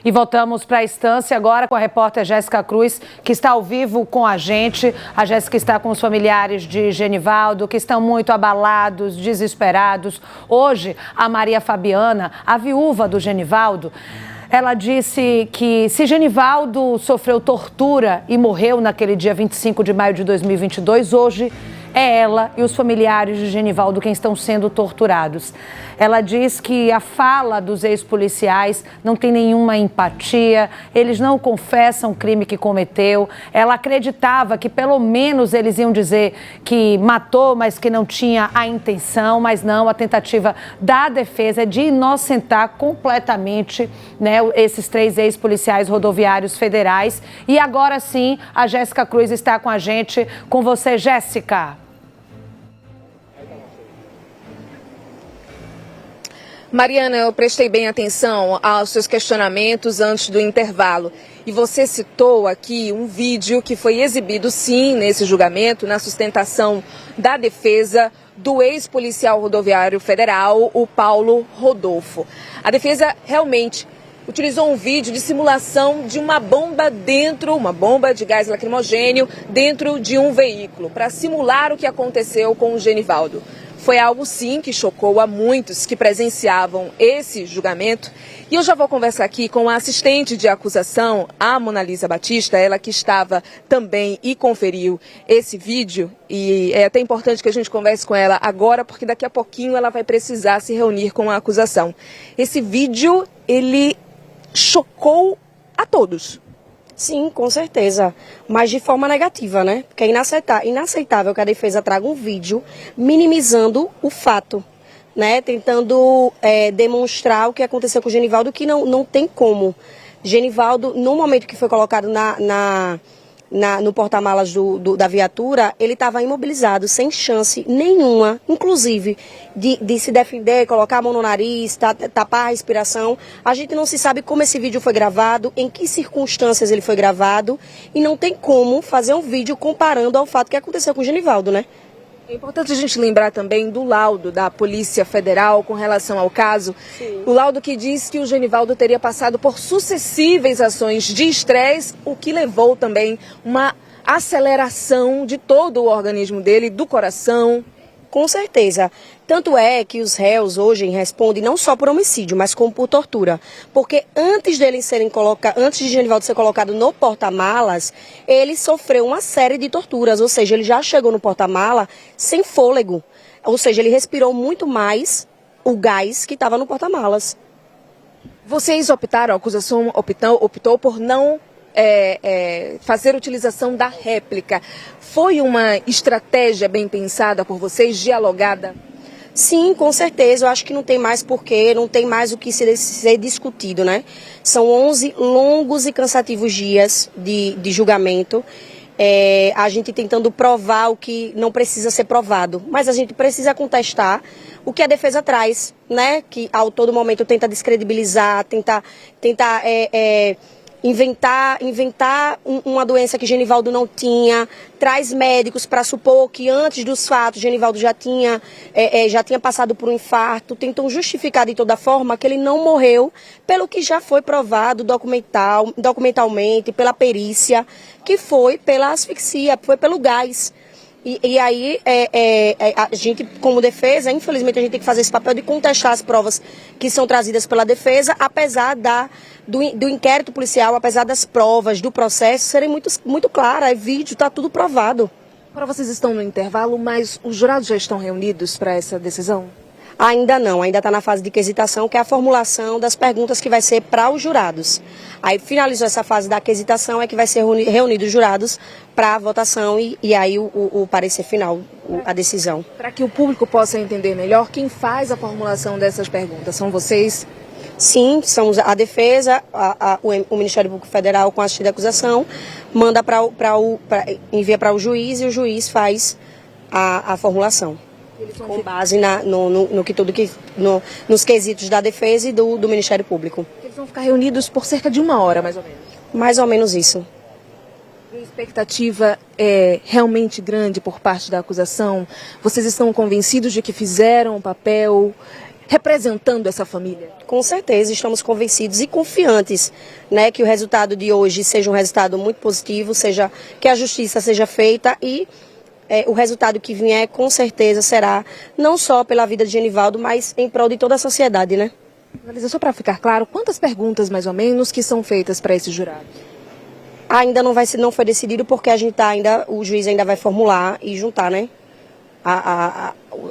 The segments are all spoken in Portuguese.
E voltamos para a instância agora com a repórter Jéssica Cruz, que está ao vivo com a gente. A Jéssica está com os familiares de Genivaldo, que estão muito abalados, desesperados. Hoje, a Maria Fabiana, a viúva do Genivaldo, ela disse que se Genivaldo sofreu tortura e morreu naquele dia 25 de maio de 2022, hoje é ela e os familiares de Genivaldo quem estão sendo torturados. Ela diz que a fala dos ex-policiais não tem nenhuma empatia, eles não confessam o crime que cometeu. Ela acreditava que pelo menos eles iam dizer que matou, mas que não tinha a intenção, mas não, a tentativa da defesa é de inocentar completamente, né, esses 3 ex-policiais rodoviários federais. E agora sim, a Jéssica Cruz está com a gente. Com você, Jéssica. Mariana, eu prestei bem atenção aos seus questionamentos antes do intervalo. E você citou aqui um vídeo que foi exibido, sim, nesse julgamento, na sustentação da defesa do ex-policial rodoviário federal, o Paulo Rodolfo. A defesa realmente utilizou um vídeo de simulação de uma bomba de gás lacrimogênio dentro de um veículo, para simular o que aconteceu com o Genivaldo. Foi algo, sim, que chocou a muitos que presenciavam esse julgamento. E eu já vou conversar aqui com a assistente de acusação, a Monalisa Batista, ela que estava também e conferiu esse vídeo. E é até importante que a gente converse com ela agora, porque daqui a pouquinho ela vai precisar se reunir com a acusação. Esse vídeo, ele chocou a todos. Sim, com certeza, mas de forma negativa, né? Porque é inaceitável que a defesa traga um vídeo minimizando o fato, né? Tentando demonstrar o que aconteceu com o Genivaldo, que não tem como. Genivaldo, no momento que foi colocado no porta-malas da viatura, ele estava imobilizado, sem chance nenhuma, inclusive de se defender, colocar a mão no nariz, tapar a respiração. A gente não se sabe como esse vídeo foi gravado, em que circunstâncias ele foi gravado, e não tem como fazer um vídeo comparando ao fato que aconteceu com o Genivaldo, né? É importante a gente lembrar também do laudo da Polícia Federal com relação ao caso. Sim. O laudo que diz que o Genivaldo teria passado por sucessíveis ações de estresse, o que levou também uma aceleração de todo o organismo dele, do coração. Com certeza. Tanto é que os réus hoje respondem não só por homicídio, mas como por tortura. Porque antes de Genivaldo ser colocado no porta-malas, ele sofreu uma série de torturas. Ou seja, ele já chegou no porta-mala sem fôlego. Ou seja, ele respirou muito mais o gás que estava no porta-malas. Vocês optaram, a acusação optou por não fazer utilização da réplica. Foi uma estratégia bem pensada por vocês, dialogada? Sim, com certeza. Eu acho que não tem mais porquê, não tem mais o que ser discutido, né? São 11 longos e cansativos dias de julgamento. A gente tentando provar o que não precisa ser provado. Mas a gente precisa contestar o que a defesa traz, né? Que ao todo momento tenta descredibilizar, tenta inventar uma doença que Genivaldo não tinha, traz médicos para supor que antes dos fatos Genivaldo já tinha passado por um infarto, tentam justificar de toda forma que ele não morreu, pelo que já foi provado documentalmente, pela perícia, que foi pela asfixia, foi pelo gás. E aí, a gente, como defesa, infelizmente a gente tem que fazer esse papel de contestar as provas que são trazidas pela defesa, apesar do inquérito policial, apesar das provas do processo serem muito claras, é vídeo, está tudo provado. Agora vocês estão no intervalo, mas os jurados já estão reunidos para essa decisão? Ainda não, ainda está na fase de quesitação, que é a formulação das perguntas que vai ser para os jurados. Aí finalizou essa fase da quesitação, é que vai ser reunido os jurados para a votação e aí o parecer final, a decisão. Para que o público possa entender melhor, quem faz a formulação dessas perguntas? São vocês? Sim, somos a defesa, o Ministério Público Federal com a assistência de acusação, manda envia para o juiz e o juiz faz a formulação. Com base nos quesitos da defesa e do Ministério Público. Eles vão ficar reunidos por cerca de 1 hora, mais ou menos? Mais ou menos isso. A expectativa é realmente grande por parte da acusação? Vocês estão convencidos de que fizeram o papel representando essa família? Com certeza, estamos convencidos e confiantes, né, que o resultado de hoje seja um resultado muito positivo, seja que a justiça seja feita e o resultado que vier, com certeza, será não só pela vida de Genivaldo, mas em prol de toda a sociedade, né? Analisa, só para ficar claro, quantas perguntas, mais ou menos, que são feitas para esse jurado? Ainda não foi decidido porque o juiz ainda vai formular e juntar, né,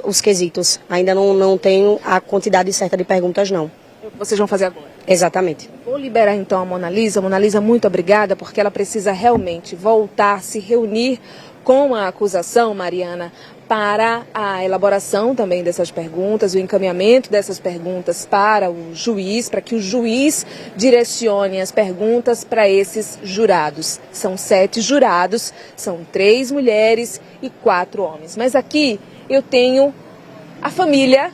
os quesitos. Ainda não tenho a quantidade certa de perguntas, não. É o que vocês vão fazer agora? Exatamente. Vou liberar então a Mona Lisa. Mona Lisa, muito obrigada, porque ela precisa realmente voltar, se reunir com a acusação, Mariana, para a elaboração também dessas perguntas, o encaminhamento dessas perguntas para o juiz, para que o juiz direcione as perguntas para esses jurados. São 7 jurados, são 3 mulheres e 4 homens. Mas aqui eu tenho a família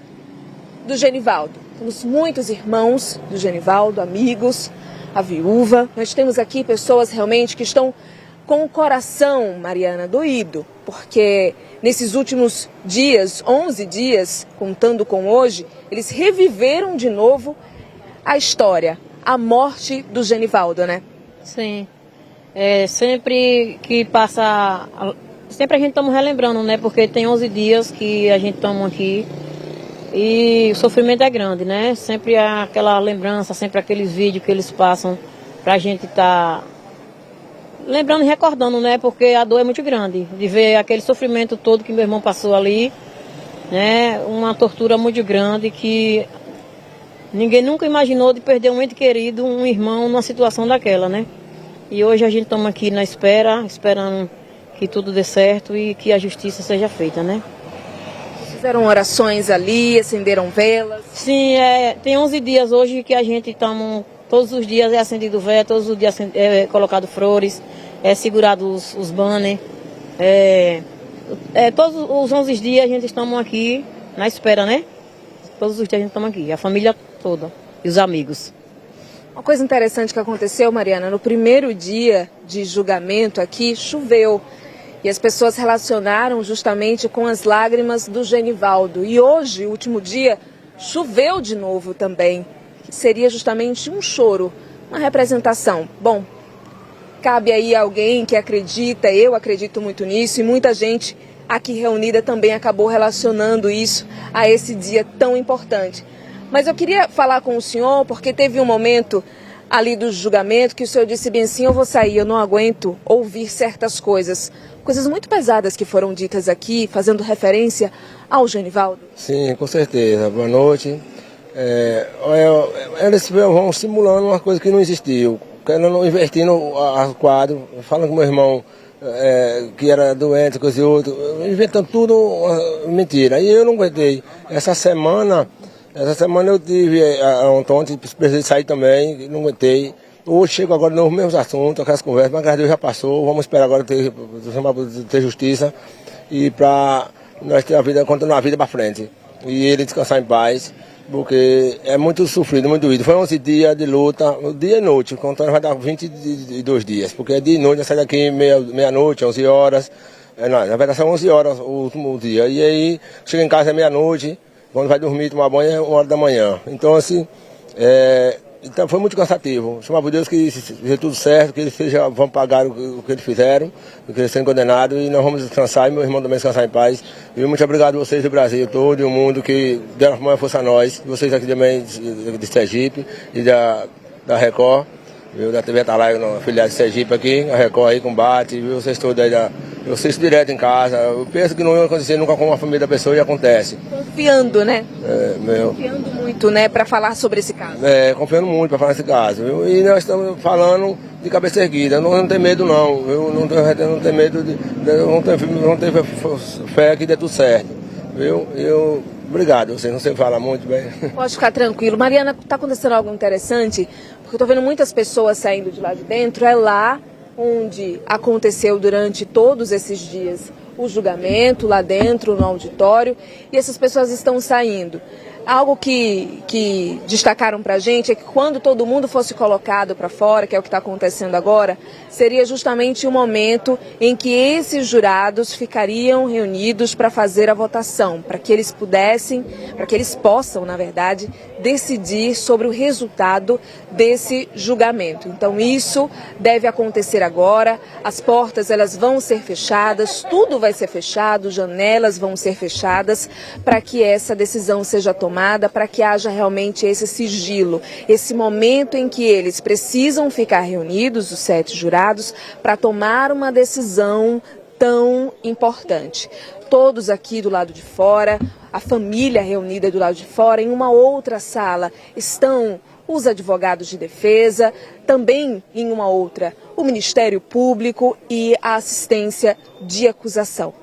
do Genivaldo. Temos muitos irmãos do Genivaldo, amigos, a viúva. Nós temos aqui pessoas realmente que estão com o coração, Mariana, doído, porque nesses últimos dias, 11 dias, contando com hoje, eles reviveram de novo a história, a morte do Genivaldo, né? Sim. Sempre que passa, sempre a gente estamos relembrando, né? Porque tem 11 dias que a gente estamos aqui e o sofrimento é grande, né? Sempre há aquela lembrança, sempre aqueles vídeos que eles passam pra gente estar lembrando e recordando, né? Porque a dor é muito grande de ver aquele sofrimento todo que meu irmão passou ali, né? Uma tortura muito grande que ninguém nunca imaginou de perder um ente querido, um irmão, numa situação daquela, né? E hoje a gente estamos aqui na espera, esperando que tudo dê certo e que a justiça seja feita, né? Fizeram orações ali, acenderam velas? Sim, tem 11 dias hoje que a gente estamos, todos os dias é acendido vela, todos os dias é colocado flores, é segurado os banners. Todos os 11 dias a gente estamos aqui na espera, né? Todos os dias a gente estamos aqui, a família toda e os amigos. Uma coisa interessante que aconteceu, Mariana, no primeiro dia de julgamento aqui, choveu. E as pessoas relacionaram justamente com as lágrimas do Genivaldo. E hoje, o último dia, choveu de novo também. Seria justamente um choro, uma representação. Bom, cabe aí alguém que acredita, eu acredito muito nisso, e muita gente aqui reunida também acabou relacionando isso a esse dia tão importante. Mas eu queria falar com o senhor, porque teve um momento ali do julgamento que o senhor disse bem assim, eu vou sair, eu não aguento ouvir certas coisas. Coisas muito pesadas que foram ditas aqui, fazendo referência ao Genivaldo. Sim, com certeza. Boa noite. Eles vão simulando uma coisa que não existiu, investindo o quadro, falando com meu irmão que era doente, coisa e outra, inventando tudo mentira. E eu não aguentei. Essa semana eu tive ontem, precisei sair também, não aguentei. Hoje chego agora nos mesmos assuntos, aquelas conversas, mas a Deus já passou, vamos esperar agora ter justiça e para nós ter a vida, continuar a vida para frente. E ele descansar em paz, porque é muito sofrido, muito doído. Foi 11 dias de luta, dia e noite, contando vai dar 22 dias, porque é dia e noite, nós saímos daqui meia-noite, 11 horas, na verdade são 11 horas o último dia, e aí chega em casa é meia-noite, quando vai dormir, tomar banho é 1 hora da manhã. Então assim, então foi muito cansativo. Chamar por Deus que seja tudo certo, que eles vão pagar o que eles fizeram, o que eles serem condenados, e nós vamos descansar, e meu irmão também descansar em paz. E muito obrigado a vocês do Brasil todo e o mundo que deram maior força a nós, vocês aqui também de Sergipe e da Record, viu, da TV Atalaia, filial de Sergipe aqui, a Record aí combate, viu, vocês todos aí, vocês direto em casa. Eu penso que não ia acontecer nunca com uma família da pessoa e acontece. Confiando, né? Confiando muito, né, para falar sobre esse caso. Confiando muito para falar nesse caso, viu? E nós estamos falando de cabeça erguida, não tem medo não, viu? Não tem medo, não tem fé que dê tudo certo, viu? Obrigado, você não sei falar muito bem. Pode ficar tranquilo. Mariana, está acontecendo algo interessante, porque eu estou vendo muitas pessoas saindo de lá de dentro, é lá onde aconteceu durante todos esses dias o julgamento, lá dentro, no auditório, e essas pessoas estão saindo. Algo que destacaram para a gente é que quando todo mundo fosse colocado para fora, que é o que está acontecendo agora, seria justamente o momento em que esses jurados ficariam reunidos para fazer a votação, para que eles possam, na verdade, decidir sobre o resultado desse julgamento. Então isso deve acontecer agora, as portas elas vão ser fechadas, tudo vai ser fechado, janelas vão ser fechadas para que essa decisão seja tomada, para que haja realmente esse sigilo, esse momento em que eles precisam ficar reunidos, os 7 jurados, para tomar uma decisão tão importante. Todos aqui do lado de fora, a família reunida do lado de fora, em uma outra sala estão os advogados de defesa, também em uma outra o Ministério Público e a assistência de acusação.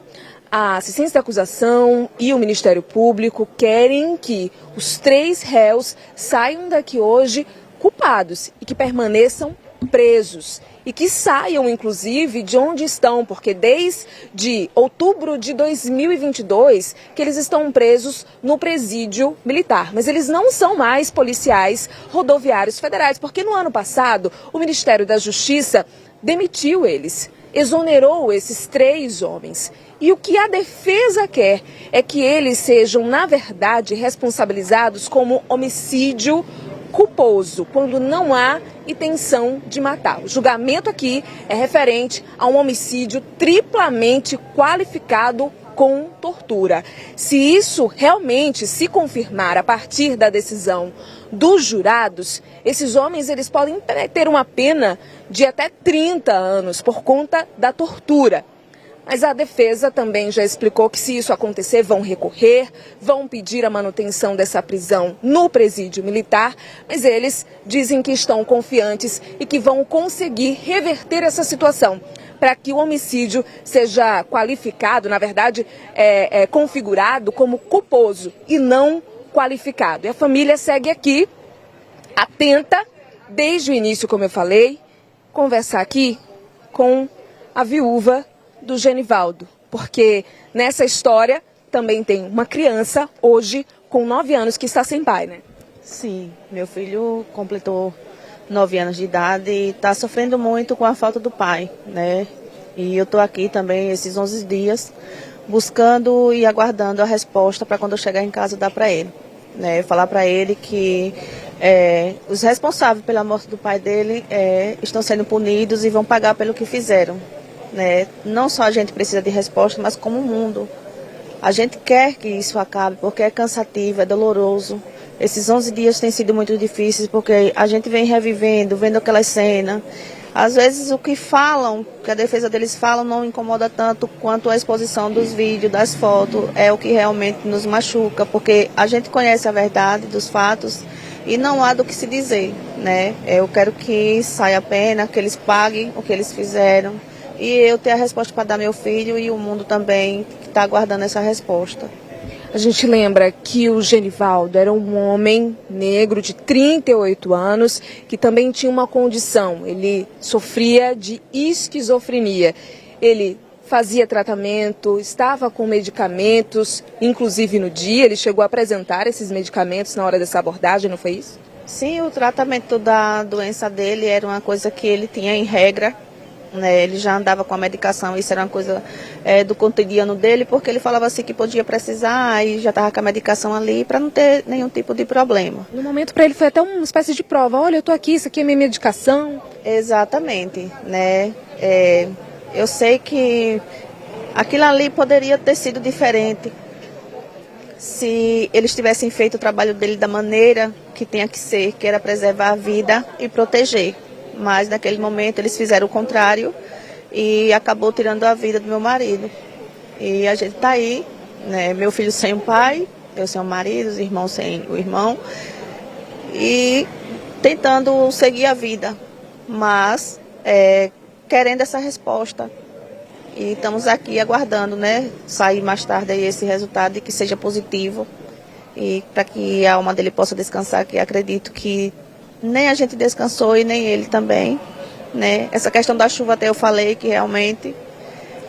A assistência de acusação e o Ministério Público querem que os 3 réus saiam daqui hoje culpados e que permaneçam presos. E que saiam, inclusive, de onde estão, porque desde outubro de 2022 que eles estão presos no presídio militar. Mas eles não são mais policiais rodoviários federais, porque no ano passado o Ministério da Justiça demitiu eles, exonerou esses 3 homens. E o que a defesa quer é que eles sejam, na verdade, responsabilizados como homicídio culposo, quando não há intenção de matar. O julgamento aqui é referente a um homicídio triplamente qualificado com tortura. Se isso realmente se confirmar a partir da decisão dos jurados, esses homens eles podem ter uma pena de até 30 anos por conta da tortura. Mas a defesa também já explicou que se isso acontecer, vão recorrer, vão pedir a manutenção dessa prisão no presídio militar, mas eles dizem que estão confiantes e que vão conseguir reverter essa situação para que o homicídio seja qualificado, na verdade, configurado como culposo e não qualificado. E a família segue aqui, atenta, desde o início, como eu falei, conversar aqui com a viúva do Genivaldo, porque nessa história também tem uma criança, hoje, com 9 anos, que está sem pai, né? Sim, meu filho completou 9 anos de idade e está sofrendo muito com a falta do pai, né? E eu estou aqui também esses 11 dias buscando e aguardando a resposta para quando eu chegar em casa dar para ele, né? Falar para ele que os responsáveis pela morte do pai dele estão sendo punidos e vão pagar pelo que fizeram. Né? Não só a gente precisa de resposta, mas como o mundo. A gente quer que isso acabe, porque é cansativo, é doloroso. Esses 11 dias têm sido muito difíceis, porque a gente vem revivendo, vendo aquelas cenas. Às vezes o que falam, que a defesa deles falam, não incomoda tanto quanto a exposição dos vídeos, das fotos, é o que realmente nos machuca, porque a gente conhece a verdade dos fatos e não há do que se dizer, né? Eu quero que saia a pena, que eles paguem o que eles fizeram, e eu ter a resposta para dar meu filho e o mundo também que está aguardando essa resposta. A gente lembra que o Genivaldo era um homem negro de 38 anos que também tinha uma condição, ele sofria de esquizofrenia. Ele fazia tratamento, estava com medicamentos, inclusive no dia, ele chegou a apresentar esses medicamentos na hora dessa abordagem, não foi isso? Sim, o tratamento da doença dele era uma coisa que ele tinha em regra. Né, ele já andava com a medicação, isso era uma coisa do cotidiano dele, porque ele falava assim que podia precisar e já estava com a medicação ali para não ter nenhum tipo de problema. No momento para ele foi até uma espécie de prova, olha, eu estou aqui, isso aqui é minha medicação. Exatamente, né? Eu sei que aquilo ali poderia ter sido diferente se eles tivessem feito o trabalho dele da maneira que tinha que ser, que era preservar a vida e proteger. Mas naquele momento eles fizeram o contrário e acabou tirando a vida do meu marido. E a gente está aí, né? Meu filho sem o pai, eu sem o marido, os irmãos sem o irmão, e tentando seguir a vida, mas querendo essa resposta. E estamos aqui aguardando, né? Sair mais tarde aí esse resultado e que seja positivo e para que a alma dele possa descansar, que acredito que nem a gente descansou e nem ele também, né? Essa questão da chuva até eu falei que realmente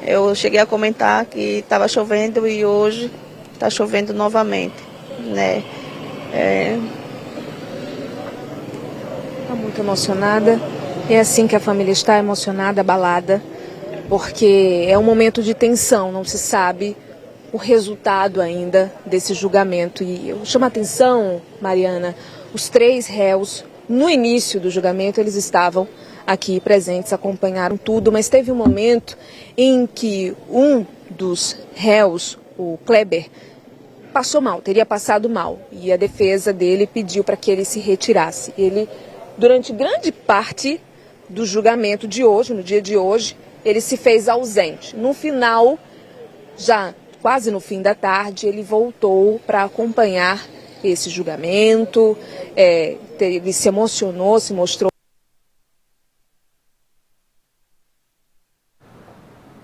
eu cheguei a comentar que estava chovendo e hoje está chovendo novamente, né? Está muito emocionada. É assim que a família está, emocionada, abalada, porque é um momento de tensão, não se sabe o resultado ainda desse julgamento. E eu chamo a atenção, Mariana, os 3 réus, no início do julgamento, eles estavam aqui presentes, acompanharam tudo, mas teve um momento em que um dos réus, o Kleber, passou mal, teria passado mal, e a defesa dele pediu para que ele se retirasse. Ele, durante grande parte do julgamento de hoje, no dia de hoje, ele se fez ausente. No final, já quase no fim da tarde, ele voltou para acompanhar esse julgamento, ele se emocionou, se mostrou.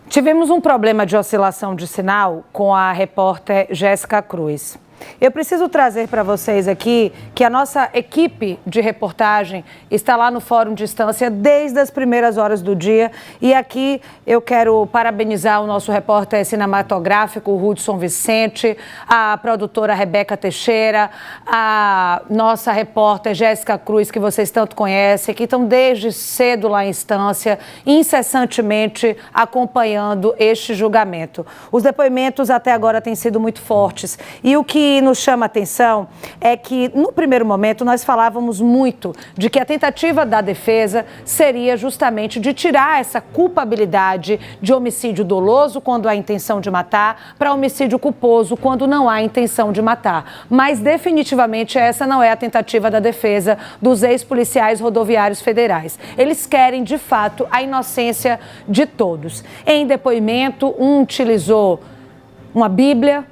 Tivemos um problema de oscilação de sinal com a repórter Jéssica Cruz. Eu preciso trazer para vocês aqui que a nossa equipe de reportagem está lá no Fórum Distância desde as primeiras horas do dia. E aqui eu quero parabenizar o nosso repórter cinematográfico, o Hudson Vicente, a produtora Rebeca Teixeira, a nossa repórter Jéssica Cruz, que vocês tanto conhecem, que estão desde cedo lá em Estância, incessantemente acompanhando este julgamento. Os depoimentos até agora têm sido muito fortes. E o que nos chama a atenção é que, no primeiro momento, nós falávamos muito de que a tentativa da defesa seria justamente de tirar essa culpabilidade de homicídio doloso quando há intenção de matar para homicídio culposo quando não há intenção de matar. Mas, definitivamente, essa não é a tentativa da defesa dos ex-policiais rodoviários federais. Eles querem, de fato, a inocência de todos. Em depoimento, um utilizou uma Bíblia,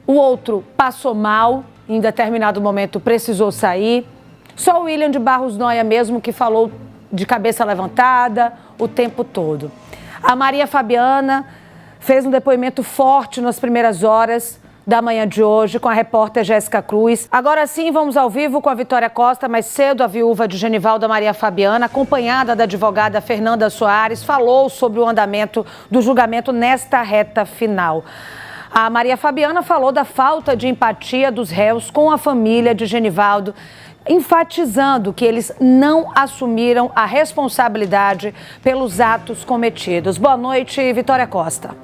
o outro passou mal, em determinado momento precisou sair. Só o William de Barros Noia mesmo que falou de cabeça levantada o tempo todo. A Maria Fabiana fez um depoimento forte nas primeiras horas da manhã de hoje com a repórter Jéssica Cruz. Agora sim, vamos ao vivo com a Vitória Costa. Mais cedo, a viúva de Genivaldo, Maria Fabiana, acompanhada da advogada Fernanda Soares, falou sobre o andamento do julgamento nesta reta final. A Maria Fabiana falou da falta de empatia dos réus com a família de Genivaldo, enfatizando que eles não assumiram a responsabilidade pelos atos cometidos. Boa noite, Vitória Costa.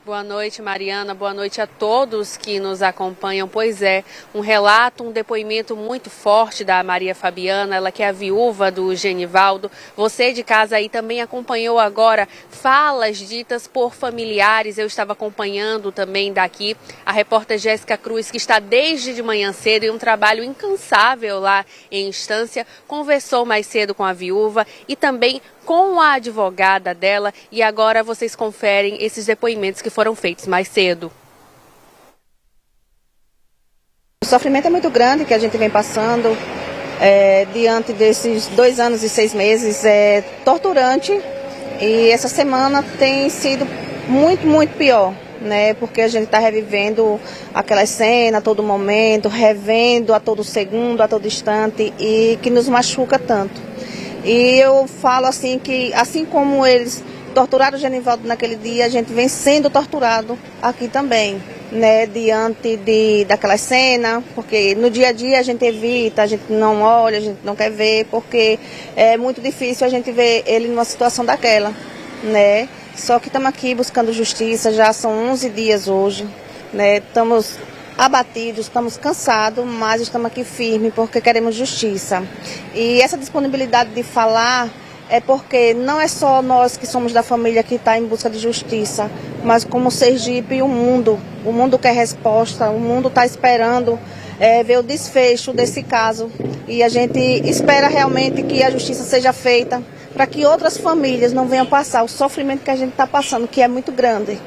Boa noite, Mariana. Boa noite a todos que nos acompanham. Pois é, um relato, um depoimento muito forte da Maria Fabiana, ela que é a viúva do Genivaldo. Você de casa aí também acompanhou agora falas ditas por familiares. Eu estava acompanhando também daqui a repórter Jéssica Cruz, que está desde de manhã cedo em um trabalho incansável lá em Estância. Conversou mais cedo com a viúva e também com a advogada dela, e agora vocês conferem esses depoimentos que foram feitos mais cedo. O sofrimento é muito grande que a gente vem passando diante desses 2 anos e 6 meses, é torturante, e essa semana tem sido muito, muito pior, né? Porque a gente está revivendo aquela cena a todo momento, revendo a todo segundo, a todo instante, e que nos machuca tanto. E eu falo assim que, assim como eles torturaram o Genivaldo naquele dia, a gente vem sendo torturado aqui também, né? Diante daquela cena, porque no dia a dia a gente evita, a gente não olha, a gente não quer ver, porque é muito difícil a gente ver ele numa situação daquela, né? Só que estamos aqui buscando justiça, já são 11 dias hoje, né? Estamos abatidos, estamos cansados, mas estamos aqui firmes porque queremos justiça. E essa disponibilidade de falar é porque não é só nós que somos da família que está em busca de justiça, mas como Sergipe e o mundo quer resposta, o mundo está esperando ver o desfecho desse caso. E a gente espera realmente que a justiça seja feita para que outras famílias não venham passar o sofrimento que a gente está passando, que é muito grande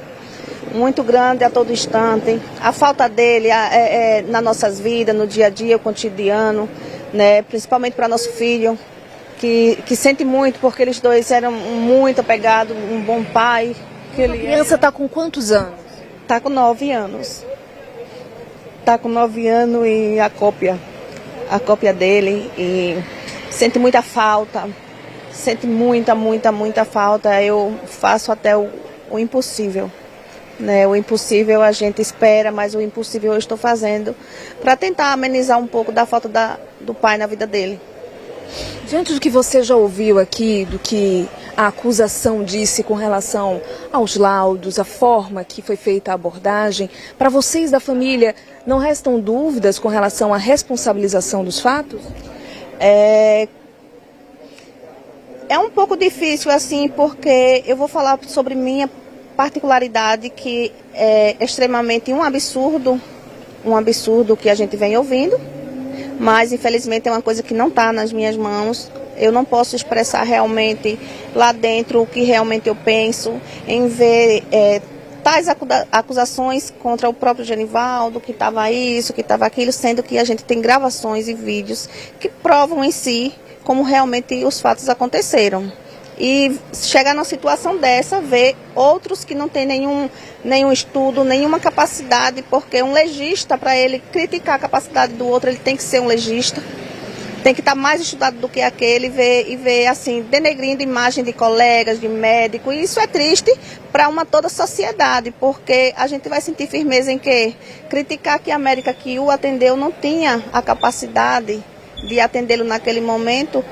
a todo instante. A falta dele nas nossas vidas, no dia a dia, o cotidiano, né? Principalmente para nosso filho, que sente muito, porque eles dois eram muito apegados, um bom pai. A criança está com quantos anos? Está com 9 anos. Está com 9 anos e a cópia dele, e sente muita falta, sente muita falta. Eu faço até o impossível. Né? O impossível a gente espera, mas o impossível eu estou fazendo para tentar amenizar um pouco da falta do pai na vida dele. Diante do que você já ouviu aqui, do que a acusação disse com relação aos laudos, a forma que foi feita a abordagem, para vocês da família, não restam dúvidas com relação à responsabilização dos fatos? É um pouco difícil assim, porque eu vou falar sobre minha particularidade, que é extremamente um absurdo que a gente vem ouvindo, mas infelizmente é uma coisa que não está nas minhas mãos. Eu não posso expressar realmente lá dentro o que realmente eu penso, em ver tais acusações contra o próprio Genivaldo, que estava isso, que estava aquilo, sendo que a gente tem gravações e vídeos que provam em si como realmente os fatos aconteceram. E chegar numa situação dessa, ver outros que não têm nenhum estudo, nenhuma capacidade, porque um legista, para ele criticar a capacidade do outro, ele tem que ser um legista, tem que estar mais estudado do que aquele, e ver assim, denegrindo imagem de colegas, de médicos, e isso é triste para toda a sociedade, porque a gente vai sentir firmeza em que criticar que a médica que o atendeu não tinha a capacidade de atendê-lo naquele momento,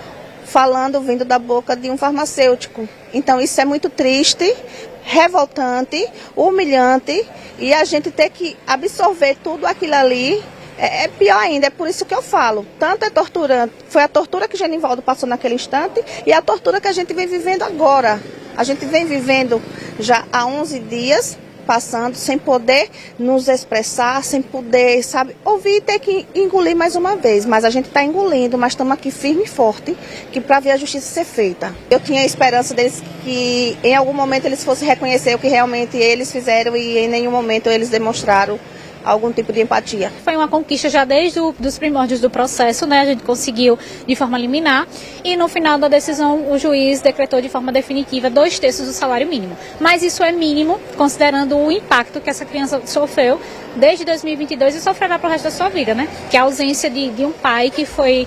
vindo da boca de um farmacêutico. Então isso é muito triste, revoltante, humilhante, e a gente ter que absorver tudo aquilo ali é pior ainda. É por isso que eu falo, tanto é torturante, foi a tortura que Genivaldo passou naquele instante e a tortura que a gente vem vivendo agora. A gente vem vivendo já há 11 dias, passando sem poder nos expressar, sem poder, sabe, ouvir e ter que engolir mais uma vez. Mas a gente está engolindo, mas estamos aqui firme e forte, que para ver a justiça ser feita. Eu tinha a esperança deles que em algum momento eles fossem reconhecer o que realmente eles fizeram, e em nenhum momento eles demonstraram algum tipo de empatia. Foi uma conquista já desde os primórdios do processo, né? A gente conseguiu de forma liminar, e no final da decisão o juiz decretou de forma definitiva 2/3 do salário mínimo. Mas isso é mínimo, considerando o impacto que essa criança sofreu desde 2022 e sofrerá para o resto da sua vida, né? Que é a ausência de um pai que foi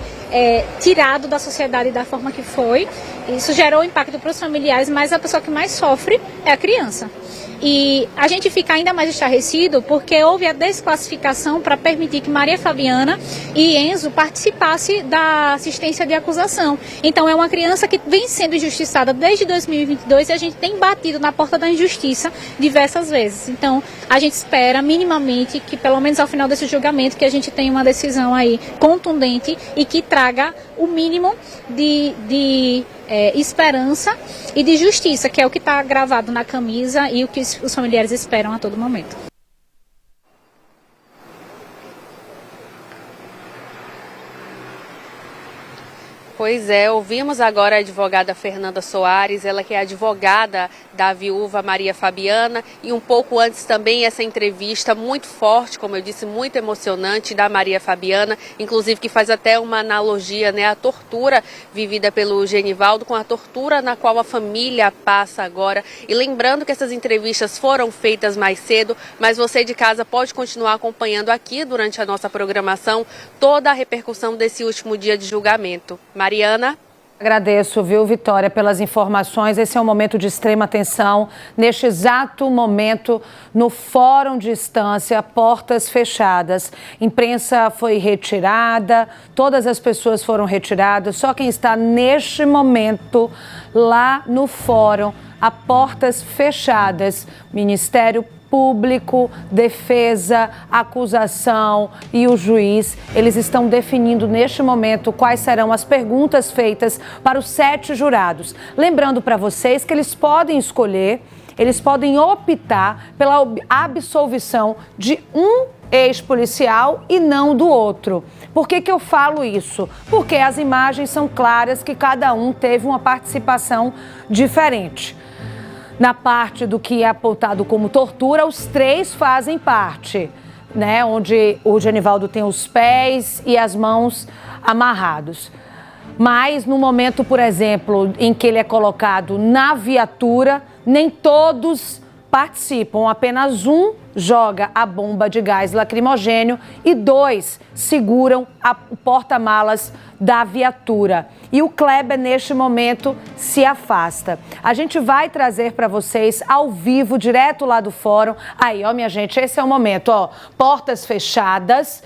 tirado da sociedade da forma que foi. Isso gerou impacto para os familiares, mas a pessoa que mais sofre é a criança. E a gente fica ainda mais estarrecido porque houve a desclassificação para permitir que Maria Fabiana e Enzo participassem da assistência de acusação. Então é uma criança que vem sendo injustiçada desde 2022 e a gente tem batido na porta da injustiça diversas vezes. Então a gente espera minimamente que pelo menos ao final desse julgamento que a gente tenha uma decisão aí contundente e que traga o mínimo de esperança e de justiça, que é o que está gravado na camisa e o que os familiares esperam a todo momento. Pois é, ouvimos agora a advogada Fernanda Soares, ela que é advogada da viúva Maria Fabiana, e um pouco antes também essa entrevista muito forte, como eu disse, muito emocionante da Maria Fabiana, inclusive que faz até uma analogia, né, à tortura vivida pelo Genivaldo com a tortura na qual a família passa agora. E lembrando que essas entrevistas foram feitas mais cedo, mas você de casa pode continuar acompanhando aqui durante a nossa programação toda a repercussão desse último dia de julgamento. Mariana? Agradeço, viu, Vitória, pelas informações. Esse é um momento de extrema tensão. Neste exato momento, no fórum de instância, portas fechadas. Imprensa foi retirada, todas as pessoas foram retiradas. Só quem está neste momento lá no fórum, a portas fechadas. Ministério Público, defesa, acusação e o juiz, eles estão definindo neste momento quais serão as perguntas feitas para os 7 jurados. Lembrando para vocês que eles podem escolher, eles podem optar pela absolvição de um ex-policial e não do outro. Por que eu falo isso? Porque as imagens são claras que cada um teve uma participação diferente. Na parte do que é apontado como tortura, os 3 fazem parte, né? Onde o Genivaldo tem os pés e as mãos amarrados. Mas no momento, por exemplo, em que ele é colocado na viatura, nem todos participam, apenas um joga a bomba de gás lacrimogênio e 2 seguram o porta-malas da viatura. E o Kleber, neste momento, se afasta. A gente vai trazer para vocês ao vivo, direto lá do fórum. Aí, ó, minha gente, esse é o momento, ó. Portas fechadas.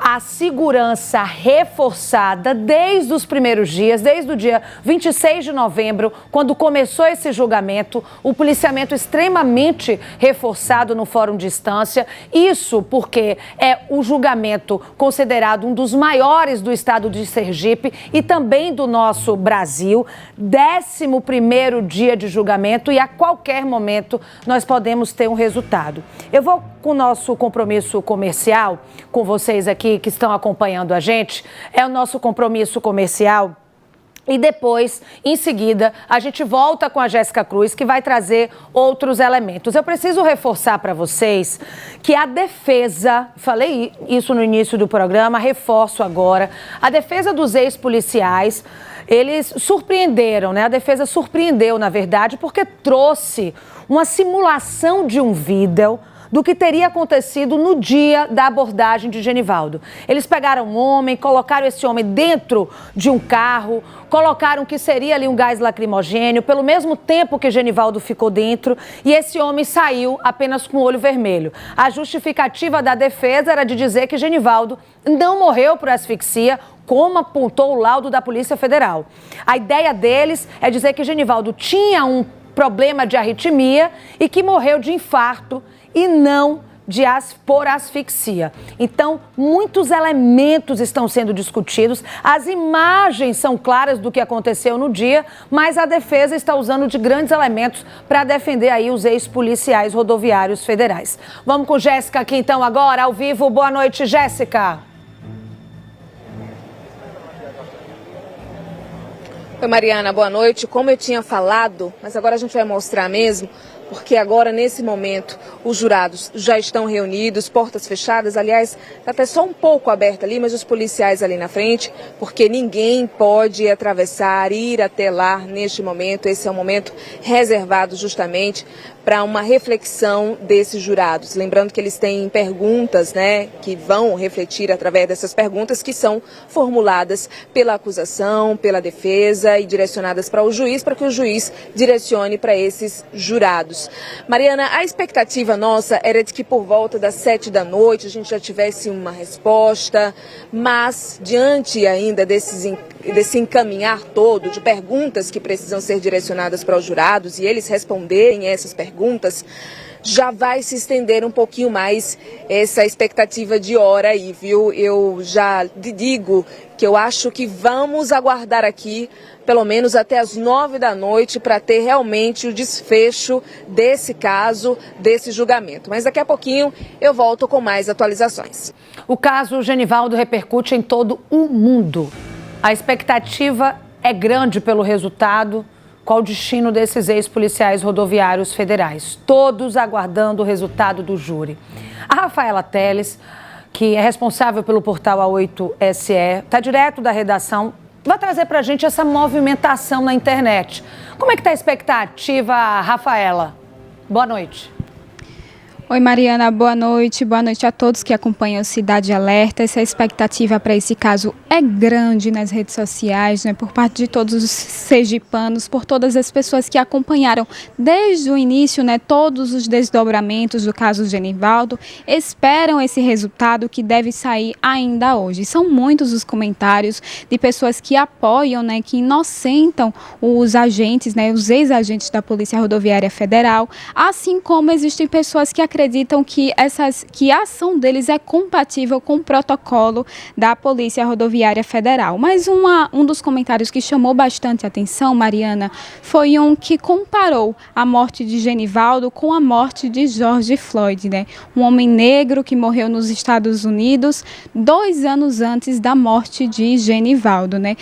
A segurança reforçada desde os primeiros dias, desde o dia 26 de novembro, quando começou esse julgamento, o policiamento extremamente reforçado no Fórum de Instância. Isso porque é o julgamento considerado um dos maiores do estado de Sergipe e também do nosso Brasil. 11º dia de julgamento e a qualquer momento nós podemos ter um resultado. Eu vou com o nosso compromisso comercial com vocês aqui que estão acompanhando a gente, é o nosso compromisso comercial. E depois, em seguida, a gente volta com a Jéssica Cruz, que vai trazer outros elementos. Eu preciso reforçar para vocês que a defesa, falei isso no início do programa, reforço agora, a defesa dos ex-policiais, eles surpreenderam, né? A defesa surpreendeu, na verdade, porque trouxe uma simulação de um vídeo do que teria acontecido no dia da abordagem de Genivaldo. Eles pegaram um homem, colocaram esse homem dentro de um carro, colocaram que seria ali um gás lacrimogênio, pelo mesmo tempo que Genivaldo ficou dentro, e esse homem saiu apenas com o olho vermelho. A justificativa da defesa era de dizer que Genivaldo não morreu por asfixia, como apontou o laudo da Polícia Federal. A ideia deles é dizer que Genivaldo tinha um problema de arritmia e que morreu de infarto e não por asfixia. Então, muitos elementos estão sendo discutidos, as imagens são claras do que aconteceu no dia, mas a defesa está usando de grandes elementos para defender aí os ex-policiais rodoviários federais. Vamos com Jéssica aqui então agora, ao vivo. Boa noite, Jéssica. Oi, Mariana, boa noite. Como eu tinha falado, mas agora a gente vai mostrar mesmo, porque agora, nesse momento, os jurados já estão reunidos, portas fechadas, aliás, está até só um pouco aberta ali, mas os policiais ali na frente, porque ninguém pode atravessar, ir até lá neste momento. Esse é um momento reservado justamente para uma reflexão desses jurados. Lembrando que eles têm perguntas, né, que vão refletir através dessas perguntas que são formuladas pela acusação, pela defesa e direcionadas para o juiz, para que o juiz direcione para esses jurados. Mariana, a expectativa nossa era de que por volta das 7 da noite a gente já tivesse uma resposta, mas diante ainda desse encaminhar todo de perguntas que precisam ser direcionadas para os jurados e eles responderem essas perguntas, já vai se estender um pouquinho mais essa expectativa de hora aí, viu? Eu já digo que eu acho que vamos aguardar aqui pelo menos até as 9 da noite para ter realmente o desfecho desse caso, desse julgamento. Mas daqui a pouquinho eu volto com mais atualizações. O caso Genivaldo repercute em todo o mundo. A expectativa é grande pelo resultado. Qual o destino desses ex-policiais rodoviários federais? Todos aguardando o resultado do júri. A Rafaela Teles, que é responsável pelo portal A8SE, está direto da redação, vai trazer para a gente essa movimentação na internet. Como é que está a expectativa, Rafaela? Boa noite. Oi, Mariana, boa noite a todos que acompanham o Cidade Alerta. Essa expectativa para esse caso é grande nas redes sociais, né, por parte de todos os sergipanos, por todas as pessoas que acompanharam desde o início, né, todos os desdobramentos do caso Genivaldo, esperam esse resultado que deve sair ainda hoje. São muitos os comentários de pessoas que apoiam, né, que inocentam os agentes, né, os ex-agentes da Polícia Rodoviária Federal, assim como existem pessoas que acreditam que a ação deles é compatível com o protocolo da Polícia Rodoviária Federal. Mas um dos comentários que chamou bastante atenção, Mariana, foi um que comparou a morte de Genivaldo com a morte de George Floyd, né? Um homem negro que morreu nos Estados Unidos 2 anos antes da morte de Genivaldo, né?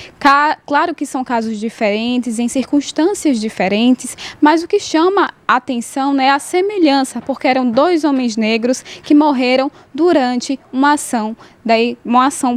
Claro que são casos diferentes, em circunstâncias diferentes, mas o que chama atenção, né, a semelhança, porque eram 2 homens negros que morreram durante uma ação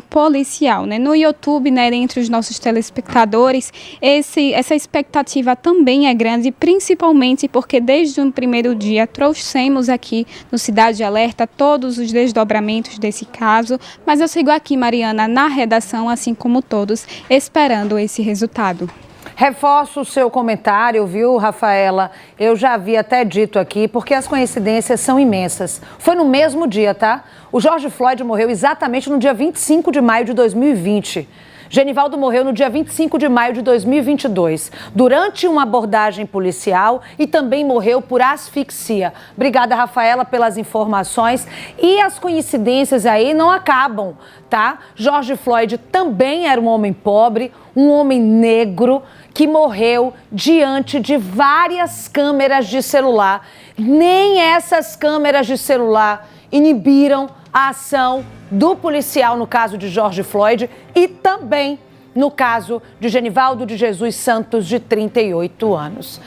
policial, né? No YouTube, né, entre os nossos telespectadores, essa expectativa também é grande, principalmente porque desde o primeiro dia trouxemos aqui no Cidade Alerta todos os desdobramentos desse caso, mas eu sigo aqui, Mariana, na redação, assim como todos, esperando esse resultado. Reforço o seu comentário, viu, Rafaela? Eu já havia até dito aqui, porque as coincidências são imensas. Foi no mesmo dia, tá? O George Floyd morreu exatamente no dia 25 de maio de 2020. Genivaldo morreu no dia 25 de maio de 2022, durante uma abordagem policial, e também morreu por asfixia. Obrigada, Rafaela, pelas informações. E as coincidências aí não acabam, tá? George Floyd também era um homem pobre, um homem negro, que morreu diante de várias câmeras de celular. Nem essas câmeras de celular inibiram a ação do policial no caso de George Floyd e também no caso de Genivaldo de Jesus Santos, de 38 anos.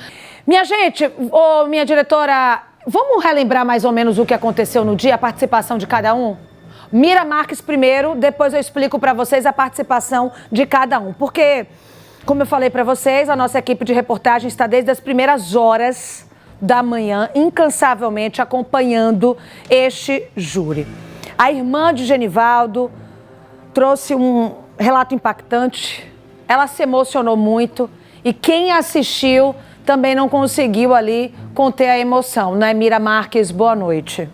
Minha gente, minha diretora, vamos relembrar mais ou menos o que aconteceu no dia, a participação de cada um? Mira Marques primeiro, depois eu explico para vocês a participação de cada um. Porque, como eu falei para vocês, a nossa equipe de reportagem está desde as primeiras horas da manhã, incansavelmente acompanhando este júri. A irmã de Genivaldo trouxe um relato impactante, ela se emocionou muito e quem assistiu também não conseguiu ali conter a emoção, né? Mira Marques, boa noite.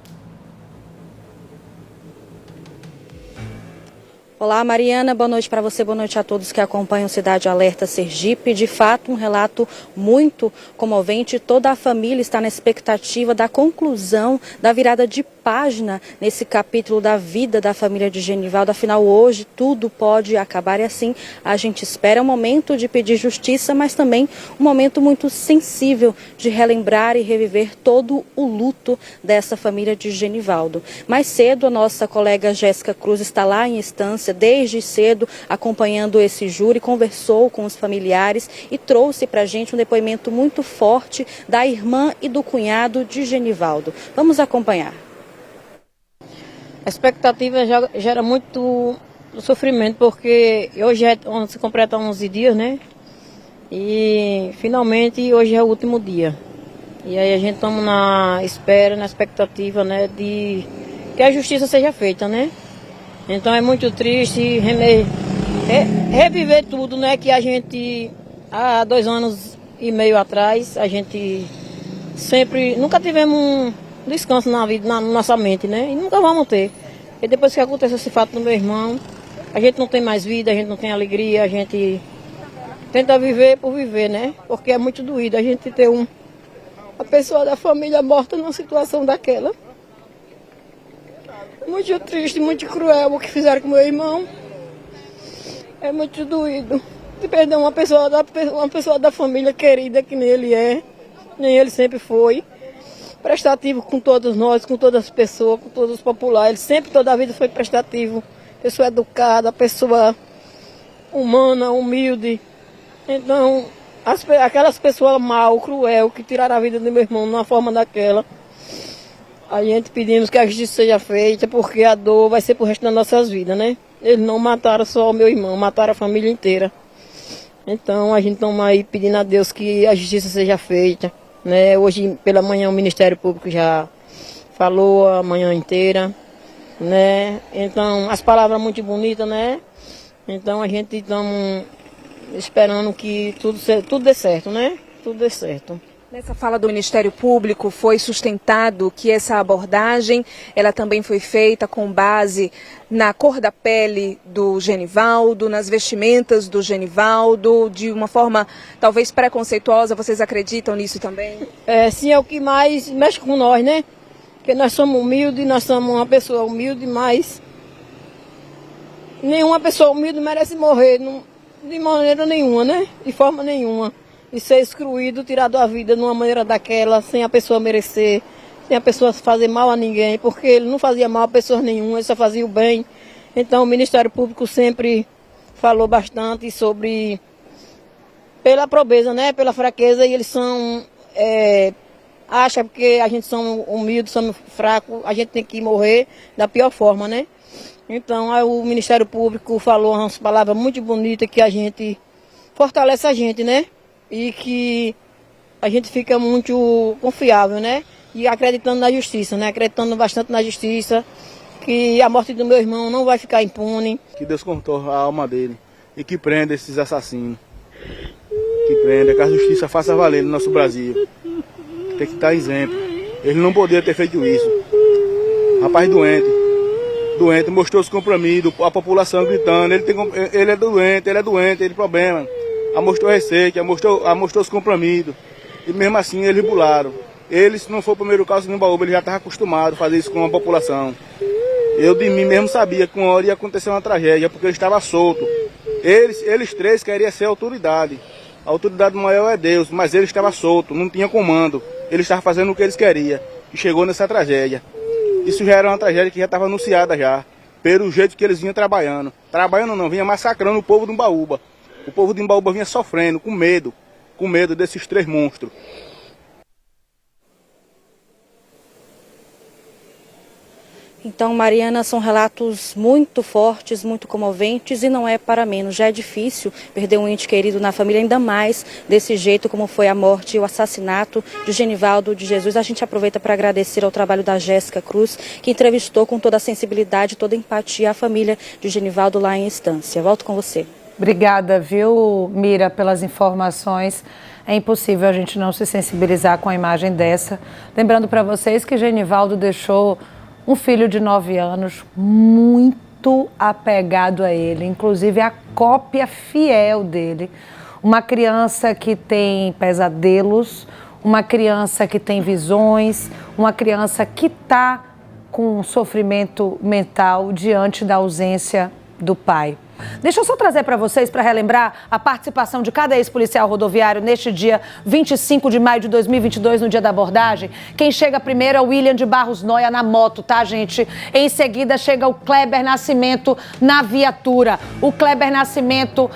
Olá, Mariana, boa noite para você, boa noite a todos que acompanham Cidade Alerta Sergipe. De fato, um relato muito comovente. Toda a família está na expectativa da conclusão, da virada de página nesse capítulo da vida da família de Genivaldo. Afinal, hoje tudo pode acabar e assim a gente espera. É um momento de pedir justiça, mas também um momento muito sensível de relembrar e reviver todo o luto dessa família de Genivaldo. Mais cedo, a nossa colega Jéssica Cruz está lá em instância, desde cedo, acompanhando esse júri, conversou com os familiares e trouxe para a gente um depoimento muito forte da irmã e do cunhado de Genivaldo. Vamos acompanhar. A expectativa gera muito sofrimento, porque hoje se completa 11 dias, né? E finalmente hoje é o último dia. E aí a gente estamos na espera, na expectativa, né, de que a justiça seja feita, né? Então é muito triste reviver tudo, né? Que a gente, há 2 anos e meio atrás, a gente nunca tivemos um descanso na vida, na nossa mente, né? E nunca vamos ter. E depois que aconteceu esse fato do meu irmão, a gente não tem mais vida, a gente não tem alegria, a gente tenta viver por viver, né? Porque é muito doído a gente ter a pessoa da família morta numa situação daquela. Muito triste, muito cruel o que fizeram com meu irmão. É muito doído. De perder uma pessoa da família querida que nem ele é, nem ele sempre foi. Prestativo com todos nós, com todas as pessoas, com todos os populares. Ele sempre, toda a vida, foi prestativo. Pessoa educada, pessoa humana, humilde. Então, aquelas pessoas mal, cruel, que tiraram a vida do meu irmão numa forma daquela, a gente pedimos que a justiça seja feita, porque a dor vai ser pro resto das nossas vidas, né? Eles não mataram só o meu irmão, mataram a família inteira. Então, a gente está aí pedindo a Deus que a justiça seja feita, né? Hoje, pela manhã, o Ministério Público já falou a manhã inteira, né? Então, as palavras muito bonitas, né? Então, a gente está esperando que tudo dê certo, né? Tudo dê certo. Nessa fala do Ministério Público foi sustentado que essa abordagem, ela também foi feita com base na cor da pele do Genivaldo, nas vestimentas do Genivaldo, de uma forma talvez preconceituosa. Vocês acreditam nisso também? Sim, é o que mais mexe com nós, né? Porque nós somos humildes, nós somos uma pessoa humilde, mas nenhuma pessoa humilde merece morrer de maneira nenhuma, né? De forma nenhuma. E ser excluído, tirado a vida de uma maneira daquela, sem a pessoa merecer, sem a pessoa fazer mal a ninguém, porque ele não fazia mal a pessoa nenhuma, ele só fazia o bem. Então o Ministério Público sempre falou bastante sobre, pela pobreza, né, pela fraqueza, e eles são acha porque a gente somos humildes, somos fracos, a gente tem que morrer da pior forma, né? Então, aí o Ministério Público falou umas palavras muito bonitas que a gente fortalece a gente, né? E que a gente fica muito confiável, né? E acreditando na justiça, né? Acreditando bastante na justiça, que a morte do meu irmão não vai ficar impune. Que Deus contorne a alma dele e que prenda esses assassinos. Que prenda, que a justiça faça valer no nosso Brasil. Tem que estar exemplo. Ele não poderia ter feito isso. Rapaz doente, mostrou-se comprimido, a população gritando, ele é doente, ele tem problema. Mostrou receita, mostrou-se comprimido. E mesmo assim eles bularam. Ele, se não for o primeiro caso no Baúba, ele já estava acostumado a fazer isso com a população. Eu de mim mesmo sabia que uma hora ia acontecer uma tragédia, porque ele estava solto. Eles três queriam ser autoridade. A autoridade maior é Deus, mas ele estava solto, não tinha comando. Ele estava fazendo o que eles queriam e chegou nessa tragédia. Isso já era uma tragédia que já estava anunciada já, pelo jeito que eles vinham trabalhando. Trabalhando não, vinha massacrando o povo do Imbaúba. O povo do Imbaúba vinha sofrendo, com medo desses três monstros. Então, Mariana, são relatos muito fortes, muito comoventes e não é para menos. Já é difícil perder um ente querido na família, ainda mais desse jeito como foi a morte e o assassinato de Genivaldo de Jesus. A gente aproveita para agradecer ao trabalho da Jéssica Cruz, que entrevistou com toda a sensibilidade, toda a empatia a família de Genivaldo lá em Estância. Volto com você. Obrigada, viu, Mira, pelas informações. É impossível a gente não se sensibilizar com a imagem dessa. Lembrando para vocês que Genivaldo deixou um filho de 9 anos muito apegado a ele, inclusive a cópia fiel dele. Uma criança que tem pesadelos, uma criança que tem visões, uma criança que está com sofrimento mental diante da ausência do pai. Deixa eu só trazer para vocês, para relembrar, a participação de cada ex-policial rodoviário neste dia 25 de maio de 2022, no dia da abordagem. Quem chega primeiro é o William de Barros Noia na moto, tá, gente? Em seguida chega o Kleber Nascimento na viatura. O Kleber Nascimento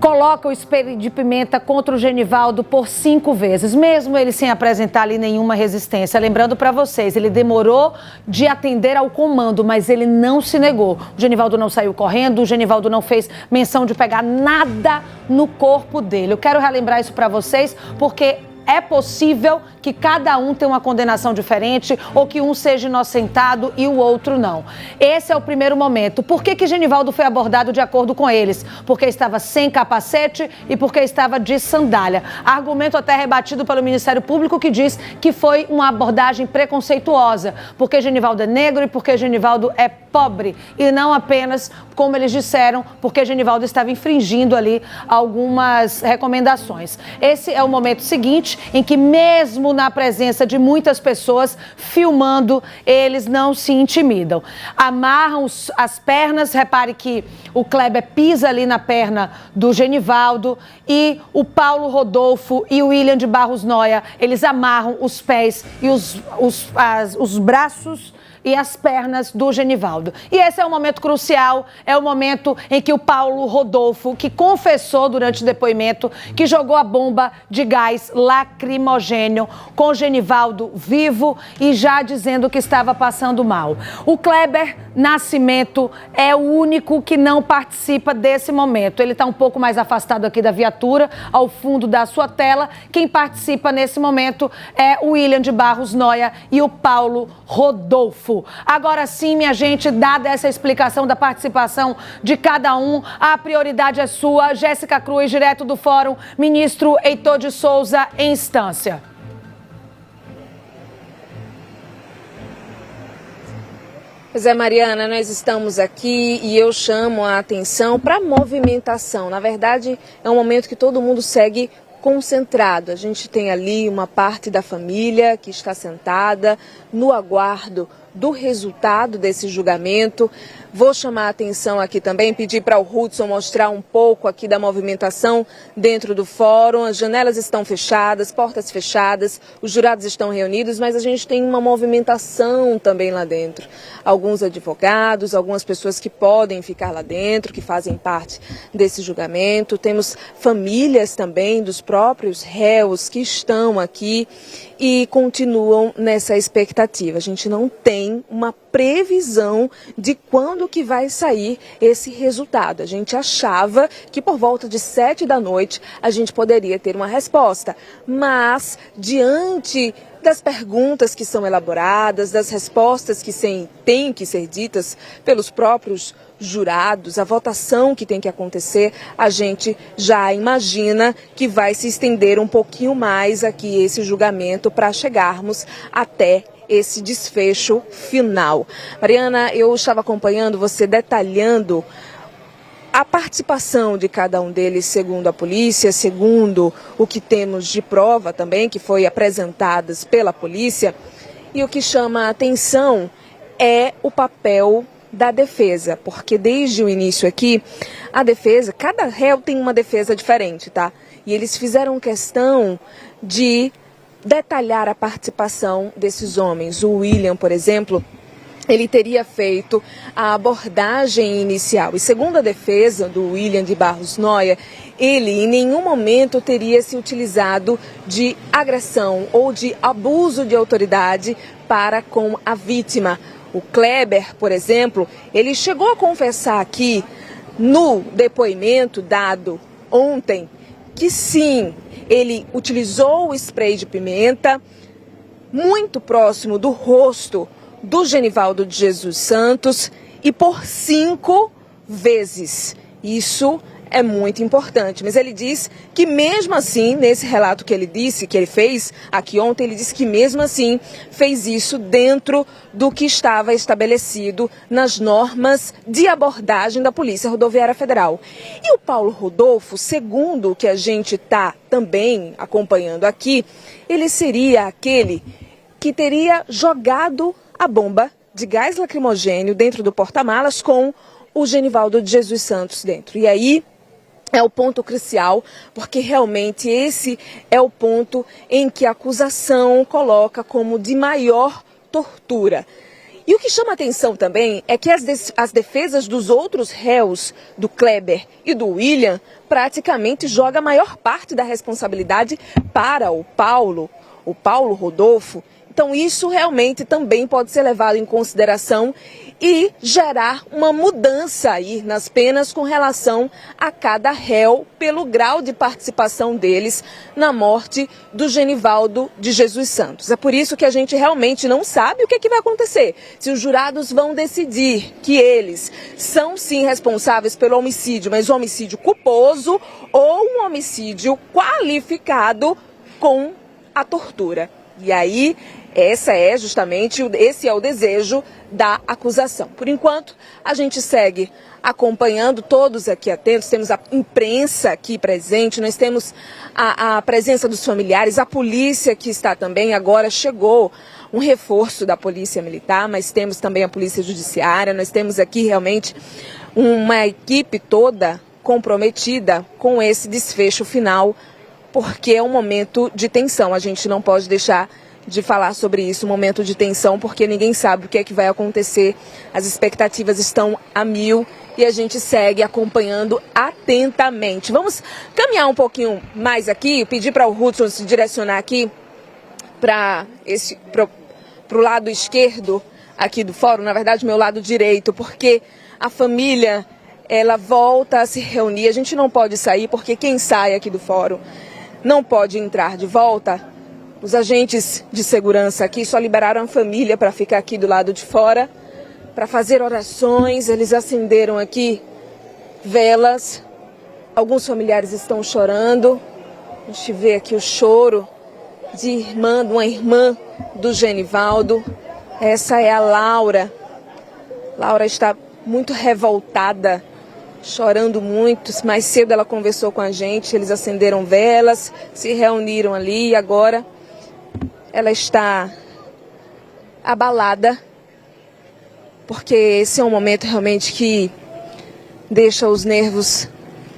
coloca o espelho de pimenta contra o Genivaldo por 5 vezes, mesmo ele sem apresentar ali nenhuma resistência. Lembrando para vocês, ele demorou de atender ao comando, mas ele não se negou. O Genivaldo não saiu correndo, o Genivaldo não fez menção de pegar nada no corpo dele. Eu quero relembrar isso para vocês, porque é possível que cada um tenha uma condenação diferente ou que um seja inocentado e o outro não. Esse é o primeiro momento. Por que Genivaldo foi abordado de acordo com eles? Porque estava sem capacete e porque estava de sandália. Argumento até rebatido pelo Ministério Público, que diz que foi uma abordagem preconceituosa, porque Genivaldo é negro e porque Genivaldo é pobre. E não apenas, como eles disseram, porque Genivaldo estava infringindo ali algumas recomendações. Esse é o momento seguinte em que, mesmo na presença de muitas pessoas filmando, eles não se intimidam. Amarram as pernas, repare que o Kleber pisa ali na perna do Genivaldo e o Paulo Rodolfo e o William de Barros Noia, eles amarram os pés e os braços e as pernas do Genivaldo. E esse é um momento crucial, é o momento em que o Paulo Rodolfo, que confessou durante o depoimento que jogou a bomba de gás lacrimogênio com o Genivaldo vivo e já dizendo que estava passando mal. O Kleber Nascimento é o único que não participa desse momento. Ele está um pouco mais afastado aqui da viatura, ao fundo da sua tela. Quem participa nesse momento é o William de Barros Noia e o Paulo Rodolfo. Agora sim, minha gente, dada essa explicação da participação de cada um, a prioridade é sua. Jéssica Cruz, direto do Fórum, ministro Heitor de Souza, em instância. Pois é, Mariana, nós estamos aqui e eu chamo a atenção para a movimentação. Na verdade, é um momento que todo mundo segue concentrado. A gente tem ali uma parte da família que está sentada no aguardo do resultado desse julgamento. Vou chamar a atenção aqui também, pedir para o Hudson mostrar um pouco aqui da movimentação dentro do fórum. As janelas estão fechadas, portas fechadas, os jurados estão reunidos, mas a gente tem uma movimentação também lá dentro. Alguns advogados, algumas pessoas que podem ficar lá dentro, que fazem parte desse julgamento. Temos famílias também dos próprios réus que estão aqui e continuam nessa expectativa. A gente não tem uma previsão de quando que vai sair esse resultado. A gente achava que por volta de 7 da noite a gente poderia ter uma resposta, mas diante das perguntas que são elaboradas, das respostas que têm que ser ditas pelos próprios jurados, a votação que tem que acontecer, a gente já imagina que vai se estender um pouquinho mais aqui esse julgamento para chegarmos até esse desfecho final. Mariana, eu estava acompanhando você detalhando a participação de cada um deles, segundo a polícia, segundo o que temos de prova também, que foi apresentadas pela polícia. E o que chama a atenção é o papel da defesa, porque desde o início aqui, a defesa, cada réu tem uma defesa diferente, tá? E eles fizeram questão de detalhar a participação desses homens. O William, por exemplo, ele teria feito a abordagem inicial. E segundo a defesa do William de Barros Noia, ele em nenhum momento teria se utilizado de agressão ou de abuso de autoridade para com a vítima. O Kleber, por exemplo, ele chegou a confessar aqui no depoimento dado ontem que sim, ele utilizou o spray de pimenta muito próximo do rosto do Genivaldo de Jesus Santos e por 5 vezes. Isso é muito importante, mas ele diz que mesmo assim, nesse relato que ele disse, que ele fez aqui ontem, ele disse que mesmo assim fez isso dentro do que estava estabelecido nas normas de abordagem da Polícia Rodoviária Federal. E o Paulo Rodolfo, segundo o que a gente está também acompanhando aqui, ele seria aquele que teria jogado a bomba de gás lacrimogênio dentro do porta-malas com o Genivaldo de Jesus Santos dentro. E aí é o ponto crucial, porque realmente esse é o ponto em que a acusação coloca como de maior tortura. E o que chama atenção também é que as defesas dos outros réus, do Kleber e do William, praticamente joga a maior parte da responsabilidade para o Paulo Rodolfo. Então isso realmente também pode ser levado em consideração e gerar uma mudança aí nas penas com relação a cada réu pelo grau de participação deles na morte do Genivaldo de Jesus Santos. É por isso que a gente realmente não sabe o que é que vai acontecer. Se os jurados vão decidir que eles são sim responsáveis pelo homicídio, mas um homicídio culposo ou um homicídio qualificado com a tortura. E aí, esse é o desejo da acusação. Por enquanto, a gente segue acompanhando, todos aqui atentos, temos a imprensa aqui presente, nós temos a presença dos familiares, a polícia que está também, agora chegou um reforço da Polícia Militar, mas temos também a Polícia Judiciária, nós temos aqui realmente uma equipe toda comprometida com esse desfecho final, porque é um momento de tensão, a gente não pode deixar de falar sobre isso, um momento de tensão, porque ninguém sabe o que é que vai acontecer, as expectativas estão a 1000 e a gente segue acompanhando atentamente. Vamos caminhar um pouquinho mais aqui, pedir para o Hudson se direcionar aqui para o lado esquerdo aqui do fórum, na verdade meu lado direito, porque a família ela volta a se reunir, a gente não pode sair, porque quem sai aqui do fórum não pode entrar de volta. Os agentes de segurança aqui só liberaram a família para ficar aqui do lado de fora, para fazer orações. Eles acenderam aqui velas. Alguns familiares estão chorando. A gente vê aqui o choro de uma irmã do Genivaldo. Essa é a Laura. Laura está muito revoltada, chorando muito. Mais cedo ela conversou com a gente, eles acenderam velas, se reuniram ali e agora ela está abalada, porque esse é um momento realmente que deixa os nervos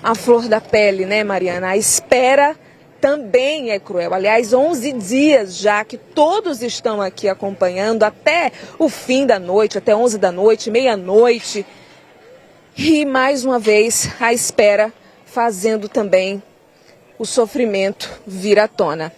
à flor da pele, né, Mariana? A espera também é cruel. Aliás, 11 dias já que todos estão aqui acompanhando até o fim da noite, até 11 da noite, meia-noite. E mais uma vez a espera fazendo também o sofrimento vir à tona.